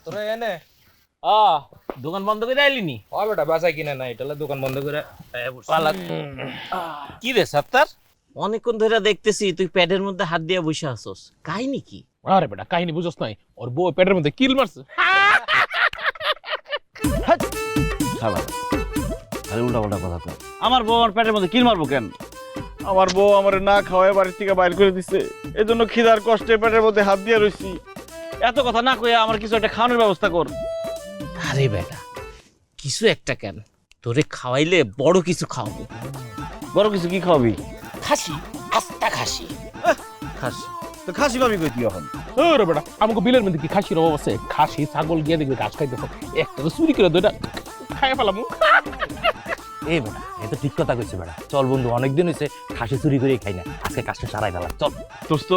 তোরা এনে দোকান বন্ধ করে আইলিনি? ও বেটা বাসায় কিনে নাই তাহলে দোকান বন্ধ করে কি রে সাত্তার, অনেকক্ষণ ধরে দেখতেছি তুই প্যাডের মধ্যে হাত দিয়ে বসে আছস, কাহিনী কি? আরে বেটা কাহিনী বুঝছ নাই, ওর বউ পেটের মধ্যে কিল মারছে। আরে উল্টা পাল্টা কথা কয়। আমার বউ আমার পেটের মধ্যে কিল মারবো কেন? আমার বউ আমার না খাওয়ায় বাড়ি থেকে বাইর করে দিছে, এজন্য খিদার কষ্টে পেটের মধ্যে হাত দিয়ে রইছি। এত কথা না কইয়া আমার কিছু একটা খাওয়ানোর ব্যবস্থা কর। আরে বেটা কিছু একটা কেন, তোরে খাওয়াইলে বড় কিছু খাওয়াবো। বড় কিছু কি খাওয়াবি? খাসি, আস্তা খাসি। খাসি? তো খাসি পাবি কই তুই এখন? ওরে বেটা আমাকে বিলের মধ্যে কি খাসির অভাব আছে? খাসি ছাগল গিয়ে দেখবে ঘাস খাইতেছে, একটা তো চুরি করে দুইটা খাই ফেলাম। এই বেটা এ তো ঠিক কথা কইছে বেটা। চল বন্ধু, অনেকদিন হইছে খাসি চুরি করে খাই না, আজকে কাজটা সারাই ফেলা। চল দোস্ত,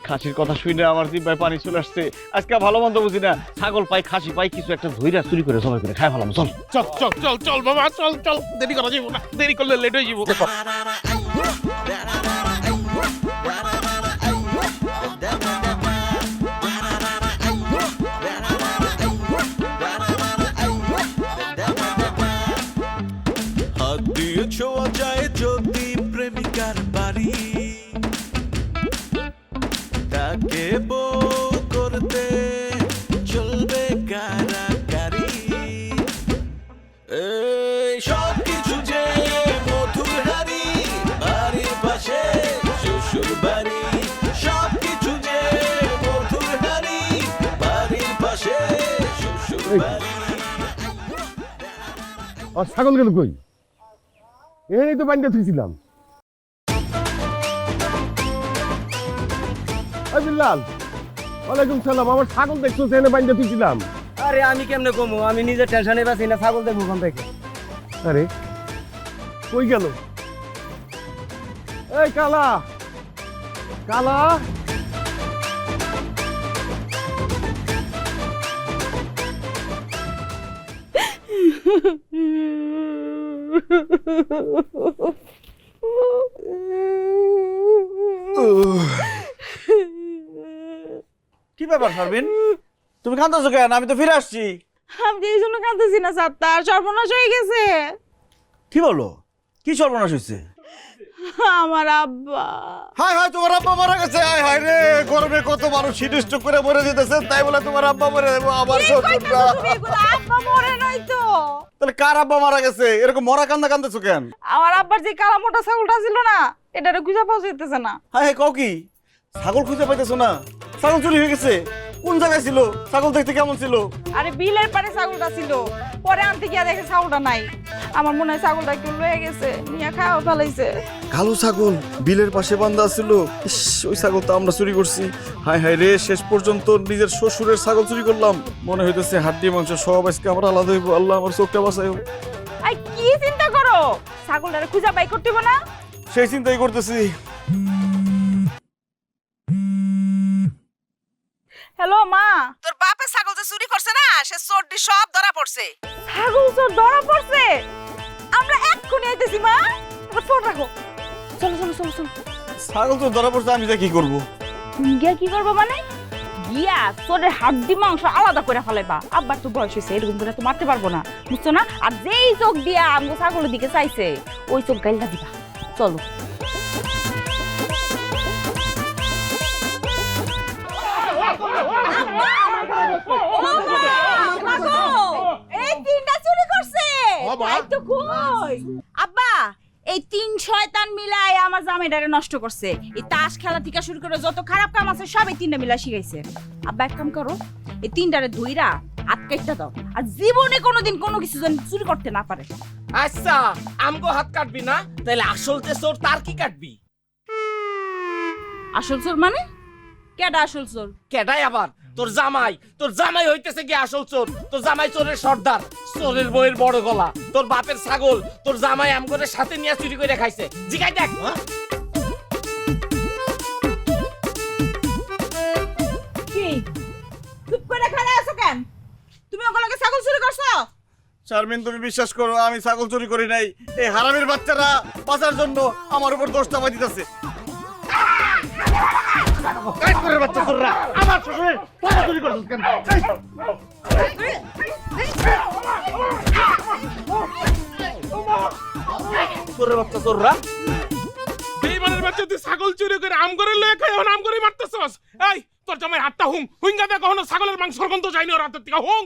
খাসির কথা শুনে আমার জিহ্বায় পানি চলে আসছে। আজকে ভালো মন্দ বুঝি না, ছাগল পাই খাসি পাই কিছু একটা ধইরা চুরি করে জবাই করে খাই ফেলাম। চল চল চল চল চল বাবা, চল চল, দেরি করা যাইব না, দেরি করলে লেট হয়ে যাবো। হাত দিয়ে ছোঁয়া যায় যদি প্রেমিকার বাড়ি, তাকে বউ করতে চলবে কারাগারি। এই সব কিছু যে মধুর হারি, বাড়ির পাশে শ্বশুর বাড়ি। সব কিছু যে মধুর হারি, বাড়ির পাশে শ্বশুর বাড়ি। আর ছাগল গেল কই? এই তো বান্ডা থুইছিলাম। বিল্লাল, ওয়ালাইকুম সালাম। আমার ছাগল দেখছো, এনে বান্ডা থুইছিলাম। আরে আমি কেমনে কমু, আমি নিজে টেনশনে বাঁচি না, ছাগল দেখবো কোন থেকে? আরে কই গেল? এই কালা কালা, কি ব্যাপার শারমিন, তুমি কাঁদতেছো কেন? আমি তো ফিরে আসছি। আমি এই জন্য কাঁদতেছি না সাত্তার, সর্বনাশ হয়ে গেছে। কি বলো? কি সর্বনাশ হয়েছে? আমার আব্বা। হায় হায়, তোমার আব্বা মারা গেছে। হায় হায় রে, গরমে কত মানুষ হিটস্ট্রোক করে মরে যেতেছে, তাই বলে তোমার আব্বা মরে যাবো? আমার আব্বা মরে নাই তো। তাহলে কার আব্বা মারা গেছে? এরকম মরা কান্দা কান্দেছো কেন? আমার আব্বার যে কালা মোটা ছাগলটা ছিল না, এটারে খুঁজে পাওয়া যেতেছে না। হায় হায়, কও কি? ছাগল খুঁজে পাইতেছো না? ছাগল চুরি হয়ে গেছে? কোন জায়গায় ছিল? ছাগল দেখতে কেমন ছিল? আরে বিলের পারে ছাগলটা ছিল, পরে আনতে গিয়া দেখে ছাগলটা নাই। আমার মনে হয় ছাগলটা কেউ লয়ে গেছে, নিয়ে খাওয়া ফেলাইছে। কালো ছাগল বিলের পাশে বাঁধা ছিল। ইস, ওই ছাগল তো আমরা চুরি করছি। হায় হায় রে, শেষ পর্যন্ত নিজের শ্বশুরের ছাগল চুরি করলাম। মনে হইতেছে হাড্ডি মাংস সব আজকে আমরা আলাদা হইব। আল্লাহ আমার চোখটা বাঁচাইও। আই কি চিন্তা করো, ছাগলটারে খুঁজে বাই করতে হবে না? সেই চিন্তাই করতেছি। হ্যালো মা। তোর বাপে ছাগল যে চুরি করছে না, সে চোরটি সব ধরা পড়ছে। ছাগল চোর ধরা পড়ছে? আমরা এক্ষুনি আইতেছি মা, আমার ফোন রাখো। চলো চলো চলো চলো। ছাগল তো ধরা পড়ছে, আমি যা কি করবো? তুমি গিয়া কি করবো মানে? গিয়া চোরের হাড্ডি মাংস আলাদা করে ফেলাইবা। আব্বার তো বয়স হয়েছে, এরকম করে তো মারতে পারবো না, বুঝছো না? আর যেই চোখ দিয়া আমগো ছাগলের দিকে চাইছে, ওই চোখ গাইলটা দিবা। চলো। এই তিনটা চুরি করছে। তাই তো কই আব্বা, এই তিন শয়তান মিলাই আমার জামাইটারে নষ্ট করছে। এই তাস খেলা থেকে শুরু করে যত খারাপ কাম আছে সব এই তিনটা মিলা শিখাইছে। আব্বা এক কাম করো, এই তিনটারে ধইরা হাত কাটতে দাও, আর জীবনে কোনোদিন কোনো কিছু যেন চুরি করতে না পারে। আচ্ছা আমগো হাত কাটবি না, তাহলে আসল যে চোর তার কি কাটবি? আসল চোর মানে? কেডা আসল চোর? কেডাই আবার? তোর জামাই হইতেছে কি আসল চোর? তোর জামাই চোরের সর্দার, চোরের বইয়ের বড় গলা। তোর বাপের ছাগল তোর জামাই আমগোর সাথে নিয়ে চুরি করে খাইছে। জিগাই দেখ। কি চুপ করে খাড়া আছো কেন? তুমি ওগুলোকে ছাগল চুরি করছো? শারমিন তুমি বিশ্বাস করো আমি ছাগল চুরি করি নাই, এই হারামির বাচ্চারা বাঁচার জন্য আমার উপর দোষ চাপাই দিতেছে। বাচ্চা চোররা আমার শ্বশুরের ছাগল চুরি করছিস কেন? চোরের বাচ্চা চোররা বেইমানের বাচ্চা তুই ছাগল চুরি করে আম করে লয়ে খাই এখন আম করে মারতেছস। এই তোর জামাই হাতটা হুঙ্গা দে, কখনো ছাগলের মাংসের গন্ধ যায়নি ওর হাতের থেকে। হুং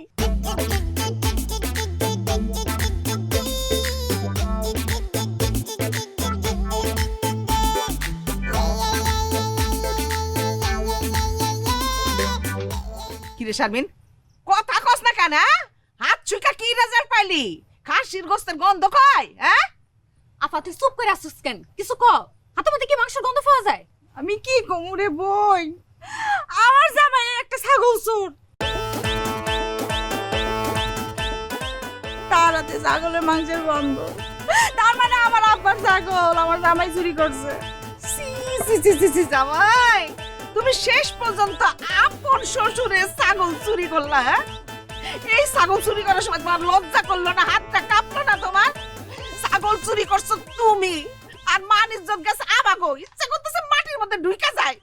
কিরে শারমিন, কথা কস না কেন? হাত ছুঁকা কি রেজাল্ট পাইলি? খাসির গোস্তের গন্ধ কয়? হ্যাঁ, আপা তুই চুপ করে আসছিস কেন? কিছু ক। হাতের মধ্যে কি মাংসের গন্ধ পাওয়া যায়? আমি কি কমু রে বই, আমার জামাই একটা ছাগল চোর। তার হাতে ছাগলের মাংসের গন্ধ, তার মানে আমার আব্বার ছাগল আমার জামাই চুরি করছে। সি সি সি সি সি, জামাই তুমি শেষ পর্যন্ত আপন শ্বশুরের ছাগল চুরি করলা? হ্যাঁ, এই ছাগল চুরি করার সময় তোমার লজ্জা করলো না? হাতটা কাঁপলো না তোমার? ছাগল চুরি করছো তুমি, আর মান ইজ্জত গেছে আমাগো। ইচ্ছা করতেছে মাটির মধ্যে ঢুইকা যায়।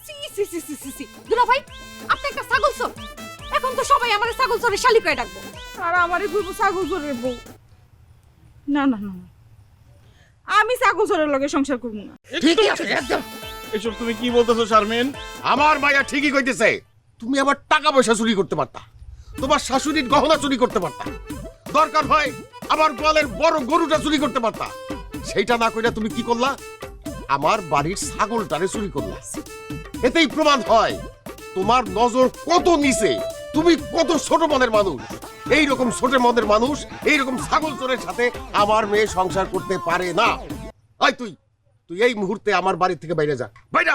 সি সি সি সি সি। দুলা ভাই, আপনি একটা ছাগল চোর। এখন তো সবাই আমার ছাগল চোরের শালি করে ডাকবো। আর আমারে কইব ছাগল চোরের বউ। না না না, আমি ছাগল চোরের লগে সংসার করব না। ঠিকই আছে একদম। এসব তুমি কি বলতেছো শারমিন? আমার মাইয়া ঠিকই কইতেছে। তুমি আবার টাকা পয়সা চুরি করতে পারতা, তোমার শাশুড়ির গহনা চুরি করতে পারতা, দরকার হয় আমার গোয়ালের বড় গরুটা চুরি করতে পারতা। সেইটা না কইরা তুমি কি করলা? আমার বাড়ির ছাগলটারে চুরি করলা। এতেই প্রমাণ হয় তোমার নজর কত নিচে, তুমি কত ছোট মনের মানুষ। এইরকম ছোট মনের মানুষ এইরকম ছাগল চোরের সাথে আমার মেয়ে সংসার করতে পারে না। আয় তুই তুই এই মুহূর্তে আমার বাড়ি থেকে বাইরে যা, বাইরে।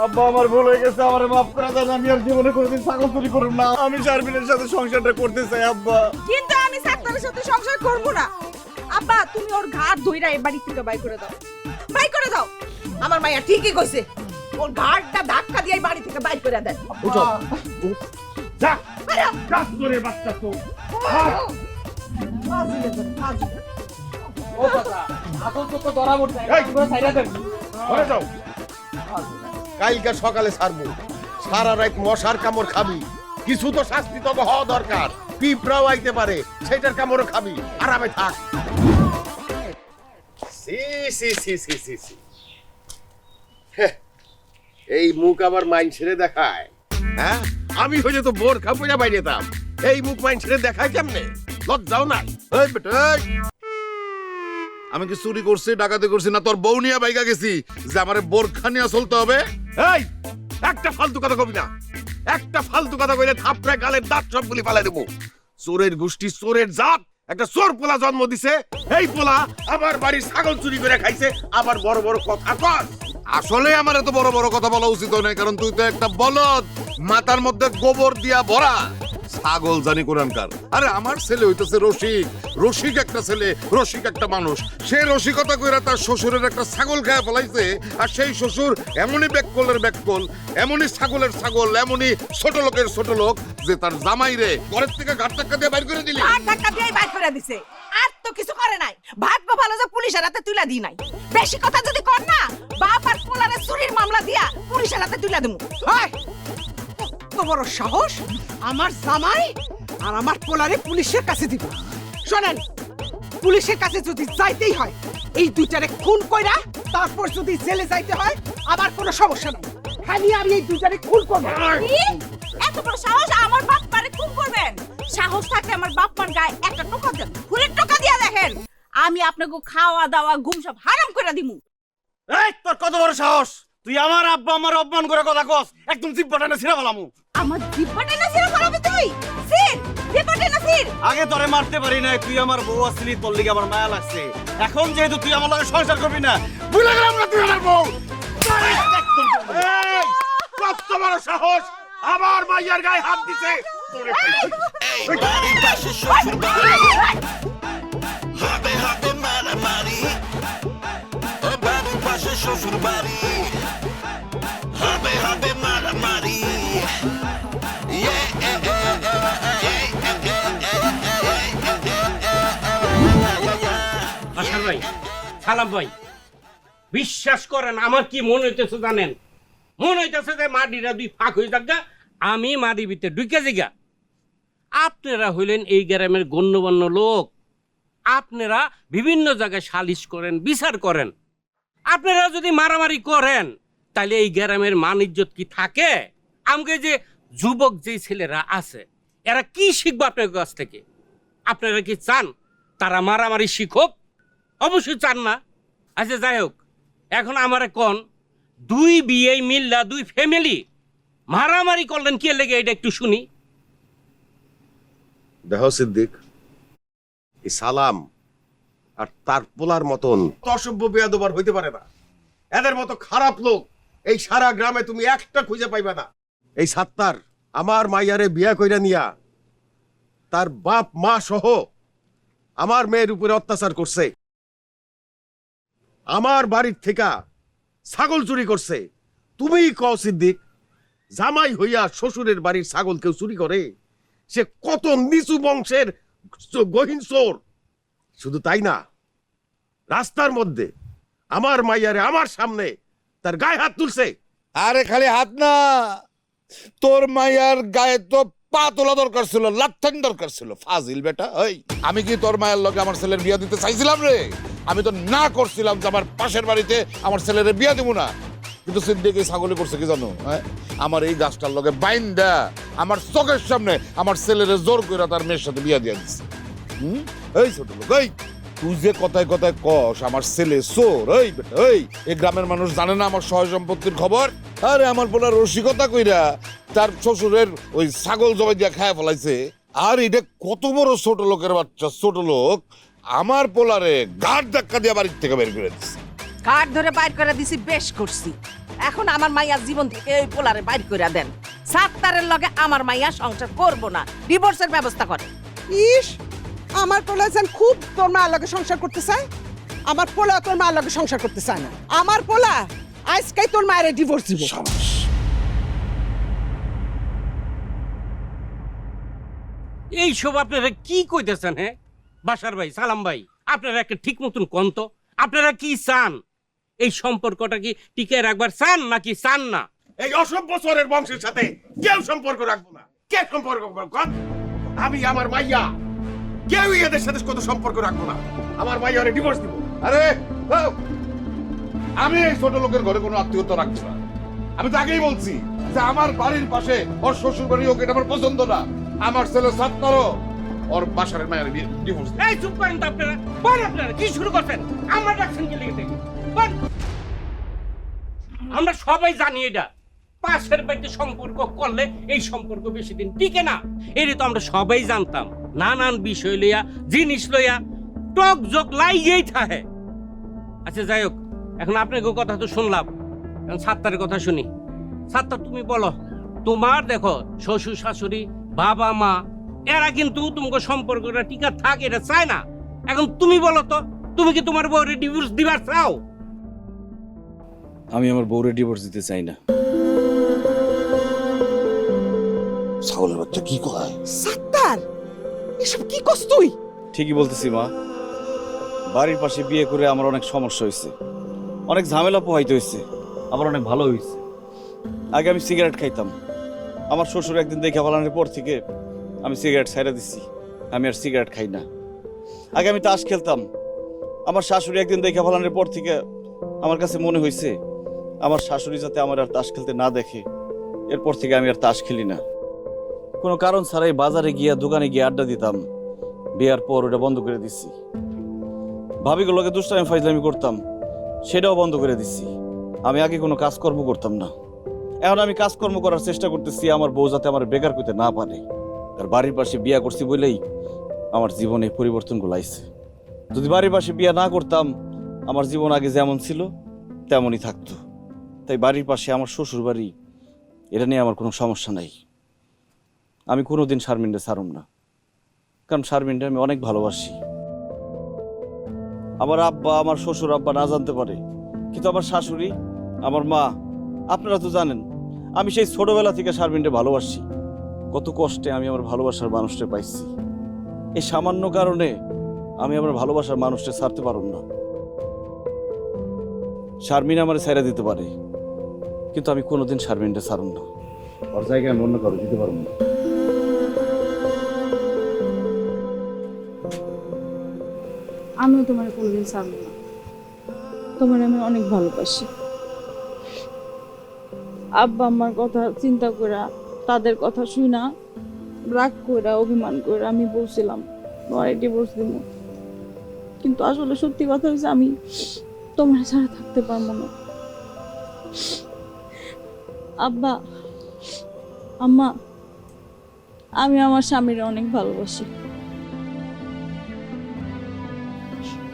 আব্বা আমার ভুল হয়ে গেছে, আমার মাফ করে দেন। আমি আর জীবনে কোনোদিন ছাগল চুরি করব না। আমি শারমিনের সাথে সংসারটা করতে চাই আব্বা। কিন্তু আমি সাত্তারের সাথে সংসার করব না। আব্বা তুমি ওর ঘাট ধইরা এই বাড়ি থেকে বাই করে দাও, বাই করে দাও। আমার মাইয়া ঠিকই কইছে, ওর ঘাটটা ধাক্কা দিয়ে এই বাড়ি থেকে বাই করে দেন। উঠো যা, আরে কাজ করে বাচ্চা তো। ও কথা আসল তো ধরা পড়ছে, এই! পুরো সাইরা দেন। ঘরে যাও। কালকে সকালে ছাড়বো, সারা রাত মশার কামড় খাবি। কিছু তো শাস্তি তো হওয়া দরকার। পিঁপড়াও আইতে পারে, সেটার কামড়ও খাবি, আরামে থাক। সি সি সি সি সি সি। হ্যাঁ, এই মুখ আবার মাইন ছেড়ে দেখায়? হ্যাঁ, আমি হইলে তো বোর খাবো না বাইরে যেতাম। এই মুখ মাইন ছেড়ে দেখায় কেমনে? লজ্জাও নাই? এই বেটা, এই। আমি কি চুরি করছি, ডাকাতি করছি, না তোর বউ নিয়ে বাইকা গেছি যে আমারে বোরখা নিয়ে চলতে হবে? এই, একটা ফালতু কথা কবি না। একটা ফালতু কথা কইলে থাপড়ে গালের দাঁত সবগুলি ফালাই দেবো। চোরের গোষ্ঠী, চোরের জাত, একটা চোর পোলা জন্ম দিছে। এই পোলা আমার বাড়ির ছাগল চুরি করে খাইছে, আবার বড় বড় কথা কর। আসলে আমার এত বড় বড় কথা বলা উচিত নয়, কারণ তুই তো একটা বলদ, মাথার মধ্যে গোবর দিয়া ভরা। ছাগল জানি কোরআনকার। আরে আমার ছেলে হইতেছে রসিক, রসিক একটা ছেলে, রসিক একটা মানুষ। সে রসিকতা কইরা তার শ্বশুরের একটা ছাগল খায় ফেলাইছে, আর সেই শ্বশুর এমনই ব্যাককলের ব্যাককল, এমনই ছাগলের ছাগল, এমনই ছোট লোকের ছোট লোক যে তার জামাই রে ঘরের থেকে ঘাট ধাক্কা দিয়ে বাইর করে দিলি। ঘাট ধাক্কা দিয়ে বাইর করে দিছে, আর তো কিছু করে নাই। ভাগ্য ভালো যে পুলিশের হাতে তুলা দি নাই। বেশি কথা যদি কর না, বাপ আর পোলারে চুরির মামলা দিয়া পুলিশের হাতে তুলা দেবো। হয় তো বড় সাহস আমার জামাই আর আমার পোলারে পুলিশের কাছে দিব। শোনেন, পুলিশের কাছে যদি যাইতেই হয়, এই দুইটারে খুন কইরা তারপর যদি জেলে যাইতে হয়, আমার কোনো সমস্যা নাই। খালি আমি এই দুইটারে খুন করব। এত বড় সাহস আমার বাপ মারে খুন করবেন? সাহস থাকলে আমার বাপ মার গায়ে একটা টোকা দেন, ফুলের টোকা দিয়া দেখেন। আমি আপনাকে খাওয়া দাওয়া ঘুম সব হারাম করে দিমু। এই তোর কত বড় সাহস? তুই আমার আব্বা আমার অপমান করে কথা কস, একদম জিব্বাটা না ছিঁড়া ফেলামু। আমার জিব্বাটা না ছিঁড়া ফেলাবি তুই? সির, জিব্বাটা না সির। আগে তোরে মারতে পারি না, তুই আমার বউ আসলি, তোর লিগে আমার মায়া লাগছে। এখন যেহেতু তুই আমার লগে সংসার করবি না, ভুলে গেলাম না তুই আমার বউ। এই, কত বড় সাহস আমার মাইয়ার গায়ে হাত দিছে। তোরে খাইছি। এই বাড়ির পাশে শ্বশুর বাড়ি, হবে হবে মারামারি। ও বাড়ির পাশে শ্বশুর বাড়ি, হবে হবে মারামারি। Yeah, yeah, yeah, yeah, yeah, yeah, yeah, yeah, yeah, yeah, yeah. সালাম ভাই, বিশ্বাস করেন আমার কি মনে হইতেছে জানেন? মনে হইতেছে যে মাটিটা দুই ফাঁক হয়ে যাক, আমি মাটির ভিতরে ঢুকে জিগা। আপনারা হইলেন এই গ্রামের গণ্যমান্য লোক, আপনারা বিভিন্ন জায়গায় সালিশ করেন, বিচার করেন। আপনারা যদি মারামারি করেন তাহলে এই গ্রামের মান ইজ্জত কি থাকে? আমাকে যে যুবক যে ছেলেরা আছে এরা কি শিখবে আপনার কাছ থেকে? আপনারা কি চান তারা মারামারি শিখুক? অবশ্যই চান না। আচ্ছা যাই হোক, এখন আমার কোন দুই বিয়ে মিল্লা দুই ফ্যামিলি মারামারি করলেন কি লেগে, এটা একটু শুনি। দেখো সিদ্দিক, এই সালাম আর তার পোলার মতন অসভ্য বেয়াদব হইতে পারে না। এদের মতো খারাপ লোক এই সারা গ্রামে তুমি একটা খুঁজে পাইবে না। এই সাত্তার আমার মাইয়ারে বিয়া কইরা নিয়া তার বাপ মা সহ আমার মেয়ের উপরে অত্যাচার করছে, আমার বাড়ির থেকে ছাগল চুরি করছে। তুমি কও সিদ্দিক, জামাই হইয়া শ্বশুরের বাড়ির ছাগল কেউ চুরি করে? সে কত নিচু বংশের গহীন চোর। শুধু তাই না, রাস্তার মধ্যে আমার মাইয়ারে আমার সামনে তার গায়ে হাত তুলছে। আরে খালি হাত না, তোর মাইয়ার গায়ে তো পা তোলা দরকার ছিল, লাথেন দরকার ছিল। ফাজিল বেটা, ওই আমি কি তোর মায়ের লগে আমার ছেলের বিয়া দিতে চাইছিলাম রে? আমি তো না করছিলাম যে আমার পাশের বাড়িতে আমার ছেলের বিয়া দিব না। কিন্তু সিদ্দিক এই ছাগলে করছে কি জানো? আমার এই গাছটার লগে বাইন্দা আমার চোখের সামনে আমার ছেলের জোর করে তার মেয়ের সাথে বিয়া দিয়া দিচ্ছে। এই ছোট লোক, এই তুই যে কথায় কথায় কস আমার ছেলে চোর, ওই বেটা ওই এই গ্রামের মানুষ জানে না আমার সহায় সম্পত্তির খবর? আরে আমার পোলার রসিকতা কইরা তার শ্বশুরের ওই ছাগল জবাই দিয়া খায় ফেলাইছে। আর এটা কত বড় ছোট লোকের বাচ্চা, ছোট লোক আমার পোলারে গাড় ধাক্কা দিয়ে বাড়ির থেকে বের করে দিচ্ছে। কাঠ ধরে বাইর করে দিছি, বেশ করছি। এখন আমার মাইয়ার জীবন থেকে ওই পোলারে বাইর করে দেন। সাত্তারের লগে আমার মাইয়া সংসার করব না, ডিভোর্সের ব্যবস্থা করে। ইস, আমার পোলা যেন খুব তোর মার লগে সংসার করতে চায়। আমার পোলা তোর মার লগে সংসার করতে চায় না। আমার পোলা আজকেই তোর মায়ের ডিভোর্স দিব। এইসব আপনারা কি কইতেছেন? হ্যাঁ বাসার ভাই, সালাম ভাই, আপনারা একটা ঠিক মতন কন্ত, আপনারা কি চান? এই সম্পর্কটা কি টিকে রাখবার চান নাকি চান না? এই অসভ্য চোরের বংশের সাথে কেউ সম্পর্ক রাখবো না। কে সম্পর্ক রাখবো? আমি আমার মাইয়া, কেউ এদের সাথে কত সম্পর্ক রাখবো না। আমার মাইয়ারে ডিভোর্স দিব। আরে আমি এই ছোট লোকের ঘরে কোনো আত্মীয়তা রাখছি না। আমি তো আগেই বলছি যে আমার বাড়ির পাশে ওর শ্বশুর বাড়ি, ওকে এটা আমার পছন্দ না। আমার ছেলে সাত্তারও ওর বাসার মায়ের ডিভোর্স। এই চুপ করেন তো আপনারা, বল আপনারা কি শুরু করছেন? আমরা ডাকছেন কি লেগে থেকে? আমরা সবাই জানি এটা পাশের বাড়িতে সম্পর্ক করলে এই সম্পর্ক বেশি দিন টিকে না। এটা তো আমরা সবাই জানতাম। নানান বিষয় লইয়া, জিনিস লইয়া টক জক লাইগেই থাকে। আচ্ছা যাই হোক, এখন আপনার কথা তো শুনলাম, এখন সাত্তারের কথা শুনি। সাত্তার, তুমি বলো, তোমার দেখো শ্বশুর শাশুড়ি বাবা মা এরা কিন্তু তোমাকে সম্পর্কটা টিকা থাক এটা চায় না। এখন তুমি বলো তো, তুমি কি তোমার বউরে ডিভোর্স দিবার চাও? আমি আমার বউরে ডিভোর্স দিতে চাই না। ছাগলের বাচ্চা কি কয়? সাত্তার, এসব কি করছ তুই? ঠিকই বলতেছি মা, বাড়ির পাশে বিয়ে করে আমার অনেক সমস্যা হয়েছে, অনেক ঝামেলা পোহাইতে হয়েছে, আবার অনেক ভালো হয়েছে। আগে আমি সিগারেট খাইতাম, আমার শ্বশুর একদিন দেখে ফেলানোর পর থেকে আমি সিগারেট ছাইড়া দিচ্ছি, আমি আর সিগারেট খাই না। আগে আমি তাস খেলতাম, আমার শাশুড়ি একদিন দেখে ফেলানোর পর থেকে আমার কাছে মনে হয়েছে আমার শাশুড়ি যাতে আমার আর তাস খেলতে না দেখে, এরপর থেকে আমি আর তাস খেলি না। কোনো কারণ ছাড়াই বাজারে গিয়া দোকানে গিয়ে আড্ডা দিতাম, বিয়ার পর ওটা বন্ধ করে দিচ্ছি। ভাবিগুলোকে দুষ্টামি ফাইজলামি করতাম, সেটাও বন্ধ করে দিচ্ছি। আমি আগে কোনো কাজকর্ম করতাম না, এখন আমি কাজকর্ম করার চেষ্টা করতেছি আমার বউ যাতে আমার বেকার করতে না পারে। আর বাড়ির পাশে বিয়া করছি বলেই আমার জীবনে পরিবর্তনগুলো আইছে। যদি বাড়ির পাশে বিয়া না করতাম আমার জীবন আগে যেমন ছিল তেমনই থাকতো। তাই বাড়ির পাশে আমার শ্বশুর বাড়ি, এটা নিয়ে আমার কোনো সমস্যা নাই। আমি কোনোদিন শারমিনকে ছাড়ুম না, কারণ শারমিনকে আমি অনেক ভালোবাসি। আমার আব্বা, আমার শ্বশুর আব্বা না জানতে পারে, কিন্তু আমার শাশুড়ি, আমার মা, আপনারা তো জানেন আমি সেই ছোটবেলা থেকে শারমিনকে ভালোবাসি। কত কষ্টে আমি আমার ভালোবাসার মানুষটা পাইছি। এই সামান্য কারণে আমি আমার ভালোবাসার মানুষটা ছাড়তে পারব না। শারমিন আমার ছাইরা দিতে পারে, কিন্তু আমি কোনোদিন শারমিনটা ছাড়ুন না। ওর জায়গায় আমি অন্য কারো দিতে পারবো না। আমিও তোমার কোনোদিন ছাড়বো না, তোমার আমি অনেক ভালোবাসি। আব্বা আমার কথা চিন্তা করে, তাদের কথা শুনা রাগ করে, অভিমান করে আমি বলছিলাম তোমার ডিভোর্স দিব, কিন্তু আসলে সত্যি কথা হচ্ছে আমি তোমার ছাড়া থাকতে পারবো না। আব্বা আম্মা, আমি আমার স্বামীর অনেক ভালোবাসি,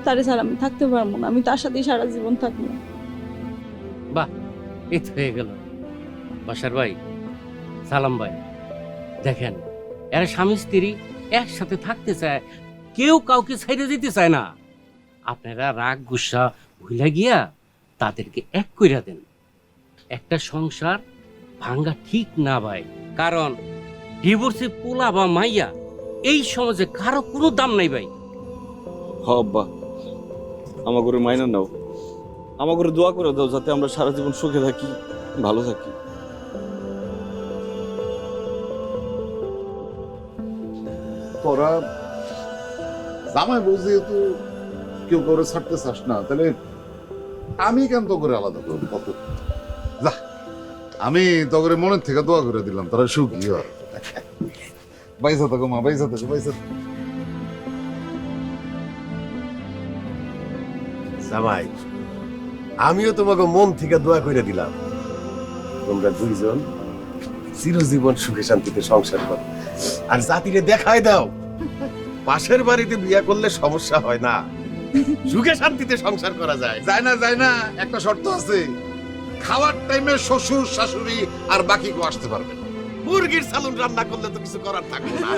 তারে ছাড়া আমি থাকতে পারবো না, আমি তার সাথে সারা জীবন থাকবো। বাহ, এই তো হয়ে গেল। বাসার ভাই, সালাম ভাই, দেখেন এরা স্বামী স্ত্রী একসাথে থাকতে চায়, কেউ কাউকে ছেড়ে দিতে চায় না। আপনারা রাগ গুসা ভুলে গিয়া তাদেরকে এক কইরা দেন। একটা সংসার ভাঙ্গা ঠিক না ভাই, কারণ ডিভোর্সে পোলা বা মাইয়া এই সমাজে কারো কোনো দাম নাই ভাই। হ আব্বা, আমার ঘরে মাইনা নাও, আমার ঘরে দোয়া করে দাও যাতে আমরা সারা জীবন সুখে থাকি, ভালো থাকি। তোরা জামাই বউ যেহেতু কেউ করে ছাড়তে চাস না, তাহলে আমি কেন তো করে আলাদা করবো? কত যা, আমি তো করে মনের থেকে দোয়া করে দিলাম তোরা সুখী হয়। বাইসা থাকো মা, বাইসা থাকো, বাইসা থাকো। জামাই, আমিও তোমাকে মন থেকে দোয়া করে দিলাম, তোমরা দুইজন চিরজীবন সুখে শান্তিতে সংসার করো। আর জাতিরে দেখায় দাও পাশের বাড়িতে বিয়ে করলে সমস্যা হয় না, সুখে শান্তিতে সংসার করা যায়। যায় না, যায় না, একটা শর্ত আছে, খাওয়ার টাইমে শ্বশুর শাশুড়ি আর বাকি কেউ আসতে পারবে না। মুরগির সালুন রান্না করলে তো কিছু করার থাকবে না।